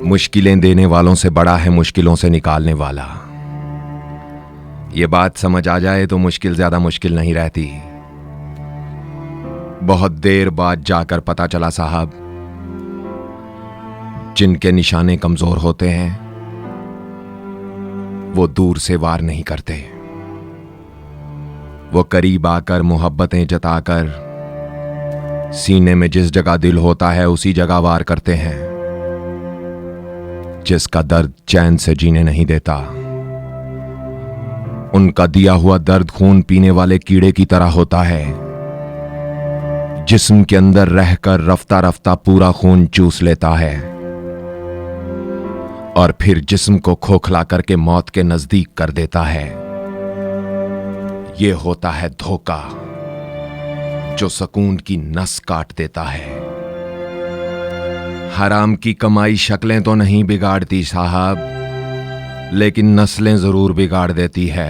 मुश्किलें देने वालों से बड़ा है मुश्किलों से निकालने वाला। ये बात समझ आ जाए तो मुश्किल ज्यादा मुश्किल नहीं रहती। बहुत देर बाद जाकर पता चला साहब, जिनके निशाने कमजोर होते हैं वो दूर से वार नहीं करते, वो करीब आकर मोहब्बतें जताकर सीने में जिस जगह दिल होता है उसी जगह वार करते हैं। जिसका दर्द चैन से जीने नहीं देता, उनका दिया हुआ दर्द खून पीने वाले कीड़े की तरह होता है। जिस्म के अंदर रहकर रफ्ता रफ्ता पूरा खून चूस लेता है और फिर जिस्म को खोखला करके मौत के नजदीक कर देता है। ये होता है धोखा जो सुकून की नस काट देता है। हराम की कमाई शक्लें तो नहीं बिगाड़ती साहब, लेकिन नस्लें जरूर बिगाड़ देती है।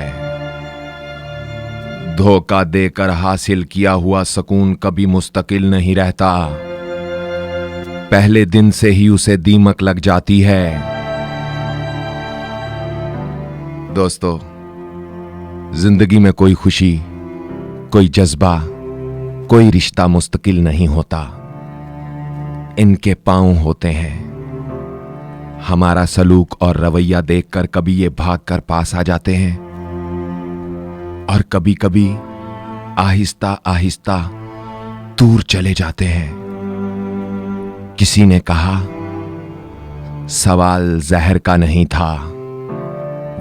धोखा देकर हासिल किया हुआ सुकून कभी मुस्तकिल नहीं रहता, पहले दिन से ही उसे दीमक लग जाती है। दोस्तों, जिंदगी में कोई खुशी, कोई जज्बा, कोई रिश्ता मुस्तकिल नहीं होता, इनके पांव होते हैं। हमारा सलूक और रवैया देखकर कभी ये भागकर पास आ जाते हैं और कभी कभी आहिस्ता आहिस्ता दूर चले जाते हैं। किसी ने कहा, सवाल जहर का नहीं था,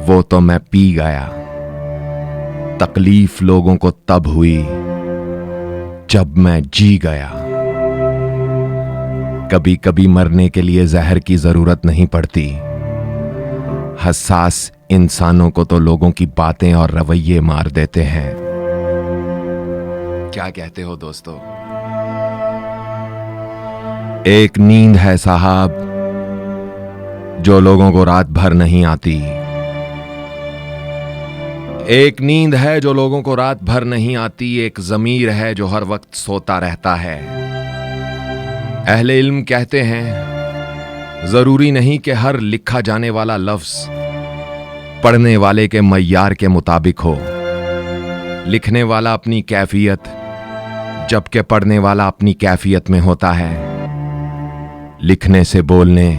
वो तो मैं पी गया। तकलीफ लोगों को तब हुई जब मैं जी गया। कभी कभी मरने के लिए जहर की जरूरत नहीं पड़ती, हसास इंसानों को तो लोगों की बातें और रवैये मार देते हैं। क्या कहते हो दोस्तों? एक नींद है साहब जो लोगों को रात भर नहीं आती। एक नींद है जो लोगों को रात भर नहीं आती, एक ज़मीर है जो हर वक्त सोता रहता है। अहले इल्म कहते हैं, जरूरी नहीं कि हर लिखा जाने वाला लफ्ज पढ़ने वाले के मय्यार के मुताबिक हो। लिखने वाला अपनी कैफियत, जबकि पढ़ने वाला अपनी कैफियत में होता है। लिखने से बोलने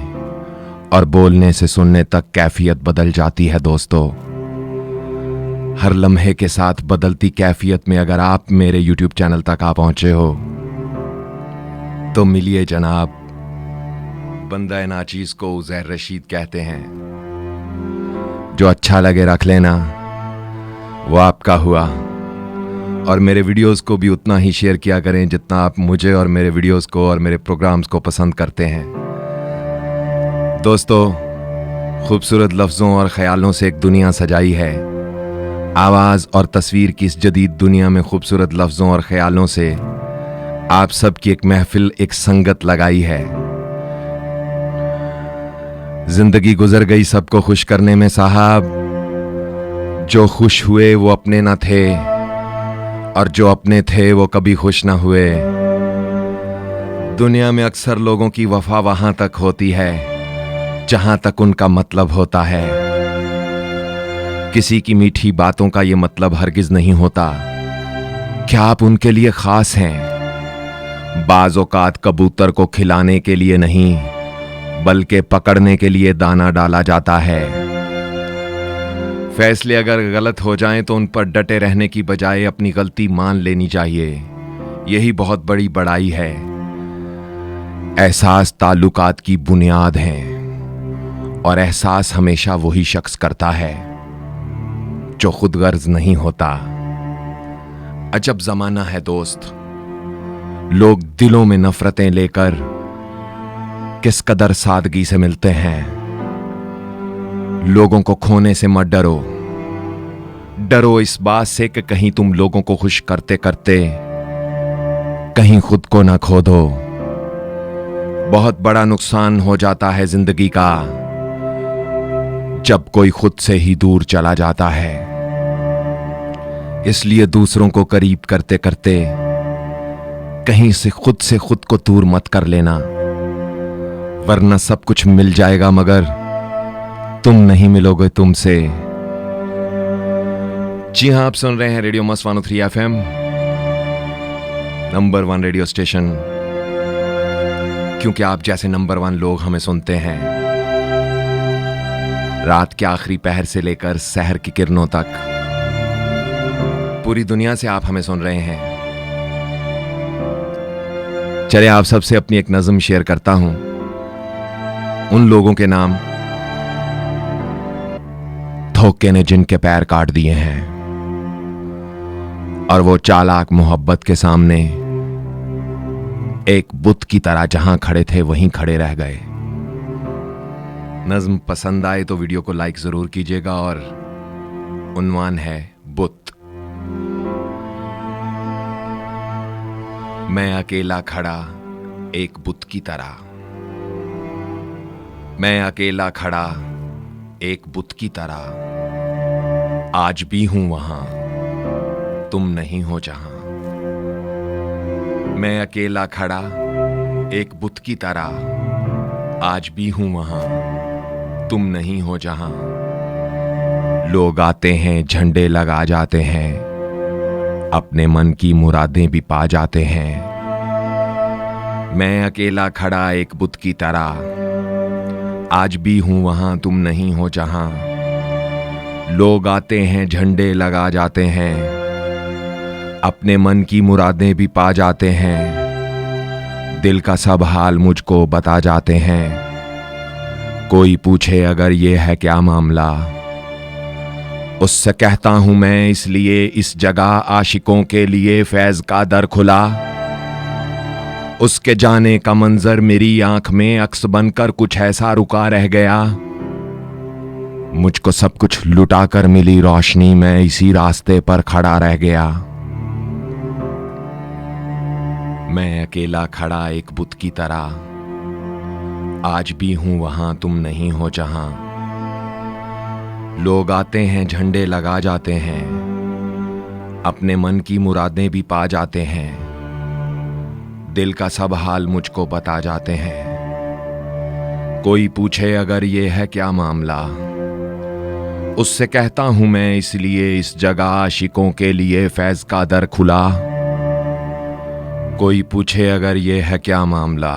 और बोलने से सुनने तक कैफियत बदल जाती है दोस्तों। हर लम्हे के साथ बदलती कैफियत में अगर आप मेरे YouTube चैनल तक आ पहुंचे हो तो मिलिए जनाब। बंदा नाचीज को उज़ैर रशीद कहते हैं। जो अच्छा लगे रख लेना, वो आपका हुआ। और मेरे वीडियोस को भी उतना ही शेयर किया करें जितना आप मुझे और मेरे वीडियोस को और मेरे प्रोग्राम्स को पसंद करते हैं। दोस्तों, खूबसूरत लफ्ज़ों और ख्यालों से एक दुनिया सजाई है। आवाज़ और तस्वीर की इस जदीद दुनिया में खूबसूरत लफ्ज़ों और ख्यालों से आप सबकी एक महफिल, एक संगत लगाई है। जिंदगी गुजर गई सबको खुश करने में साहब। जो खुश हुए वो अपने न थे और जो अपने थे वो कभी खुश ना हुए। दुनिया में अक्सर लोगों की वफा वहां तक होती है जहां तक उनका मतलब होता है। किसी की मीठी बातों का ये मतलब हरगिज नहीं होता क्या आप उनके लिए खास हैं। बाज़ औक़ात कबूतर को खिलाने के लिए नहीं बल्कि पकड़ने के लिए दाना डाला जाता है। फैसले अगर गलत हो जाएं तो उन पर डटे रहने की बजाय अपनी गलती मान लेनी चाहिए। यही बहुत बड़ी बड़ाई है। एहसास ताल्लुकात की बुनियाद हैं और एहसास हमेशा वही शख्स करता है जो खुद गर्ज नहीं होता। अजब जमाना है दोस्त, लोग दिलों में नफरतें लेकर किस कदर सादगी से मिलते हैं। लोगों को खोने से मत डरो, डरो इस बात से कि कहीं तुम लोगों को खुश करते करते कहीं खुद को ना खो दो। बहुत बड़ा नुकसान हो जाता है जिंदगी का जब कोई खुद से ही दूर चला जाता है। इसलिए दूसरों को करीब करते करते कहीं से खुद को दूर मत कर लेना, वरना सब कुछ मिल जाएगा मगर तुम नहीं मिलोगे तुमसे। जी हां, आप सुन रहे हैं रेडियो मस्त 103 FM, नंबर 1 रेडियो स्टेशन, क्योंकि आप जैसे नंबर 1 लोग हमें सुनते हैं। रात के आखिरी पहर से लेकर सहर की किरणों तक पूरी दुनिया से आप हमें सुन रहे हैं। चलिए आप सबसे अपनी एक नज़म शेयर करता हूं, उन लोगों के नाम धोखे ने जिनके पैर काट दिए हैं और वो चालाक मोहब्बत के सामने एक बुत की तरह जहां खड़े थे वहीं खड़े रह गए। नज़्म पसंद आए तो वीडियो को लाइक जरूर कीजिएगा और उन्वान है बुत। मैं अकेला खड़ा एक बुत की तरह, मैं अकेला खड़ा एक बुत की तरह, आज भी हूं वहां तुम नहीं हो जहां। मैं अकेला खड़ा एक बुत की तरह, आज भी हूं वहां तुम नहीं हो जहां। लोग आते हैं झंडे लगा जाते हैं, अपने मन की मुरादें भी पा जाते हैं। मैं अकेला खड़ा एक बुत की तरह, आज भी हूं वहां तुम नहीं हो जहां। लोग आते हैं झंडे लगा जाते हैं, अपने मन की मुरादें भी पा जाते हैं। दिल का सब हाल मुझको बता जाते हैं। कोई पूछे अगर ये है क्या मामला, उससे कहता हूं मैं इसलिए इस जगह आशिकों के लिए फैज का दर खुला। उसके जाने का मंजर मेरी आंख में अक्स बनकर कुछ ऐसा रुका रह गया। मुझको सब कुछ लुटा कर मिली रोशनी, मैं इसी रास्ते पर खड़ा रह गया। मैं अकेला खड़ा एक बुत की तरह, आज भी हूं वहां तुम नहीं हो जहां। लोग आते हैं झंडे लगा जाते हैं, अपने मन की मुरादें भी पा जाते हैं। दिल का सब हाल मुझको बता जाते हैं। कोई पूछे अगर ये है क्या मामला, उससे कहता हूं मैं इसलिए इस जगह आशिकों के लिए फैज का दर खुला। कोई पूछे अगर ये है क्या मामला,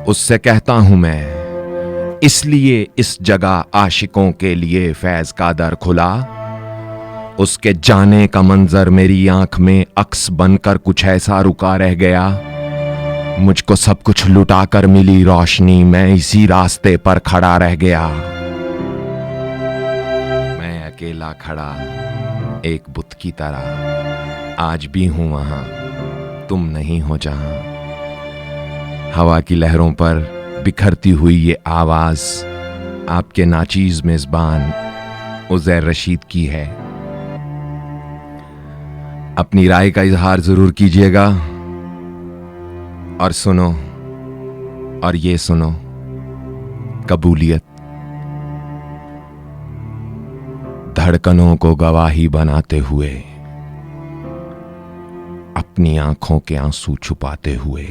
उससे कहता हूं मैं इसलिए इस जगह आशिकों के लिए फैज का दर खुला। उसके जाने का मंजर मेरी आंख में अक्स बनकर कुछ ऐसा रुका रह गया। मुझको सब कुछ लुटा कर मिली रोशनी, मैं इसी रास्ते पर खड़ा रह गया। मैं अकेला खड़ा एक बुत की तरह, आज भी हूं वहां तुम नहीं हो जहां। हवा की लहरों पर बिखरती हुई ये आवाज आपके नाचीज मेजबान उज़ैर रशीद की है। अपनी राय का इजहार जरूर कीजिएगा और सुनो, और ये सुनो, कबूलियत धड़कनों को गवाही बनाते हुए, अपनी आंखों के आंसू छुपाते हुए,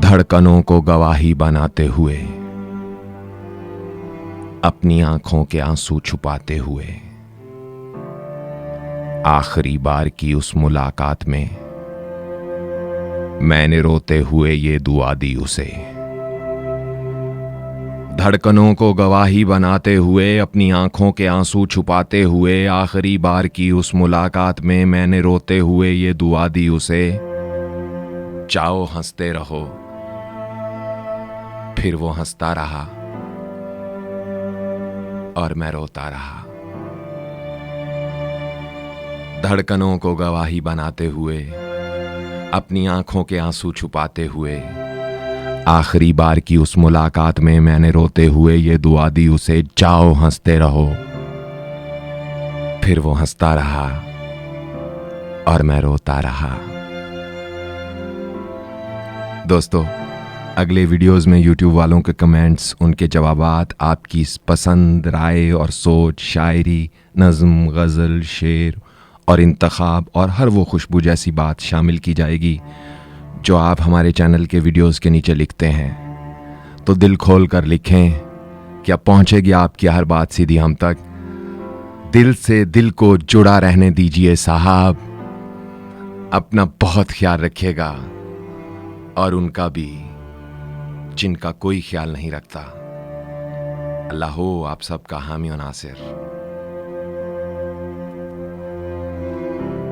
धड़कनों को गवाही बनाते हुए, अपनी आंखों के आंसू छुपाते हुए। आखिरी बार की उस मुलाकात में मैंने रोते हुए ये दुआ दी उसे। धड़कनों को गवाही बनाते हुए, अपनी आंखों के आंसू छुपाते हुए, आखिरी बार की उस मुलाकात में मैंने रोते हुए ये दुआ दी उसे। चाहो हंसते रहो, फिर वो हंसता रहा और मैं रोता रहा। धड़कनों को गवाही बनाते हुए, अपनी आंखों के आंसू छुपाते हुए, आखिरी बार की उस मुलाकात में मैंने रोते हुए ये दुआ दी उसे। जाओ हंसते रहो, फिर वो हंसता रहा और मैं रोता रहा। दोस्तों, अगले वीडियोस में यूट्यूब वालों के कमेंट्स, उनके जवाबात, आपकी पसंद, राय और सोच, शायरी, नज़्म, गज़ल, शेर और इंतखाब और हर वो खुशबू जैसी बात शामिल की जाएगी जो आप हमारे चैनल के वीडियोस के नीचे लिखते हैं, तो दिल खोल कर लिखें। क्या पहुंचेगी आपकी हर बात सीधी हम तक। दिल से दिल को जुड़ा रहने दीजिए साहब। अपना बहुत ख्याल रखिएगा और उनका भी जिनका कोई ख्याल नहीं रखता। अल्लाह हो आप सबका हामी और नासिर।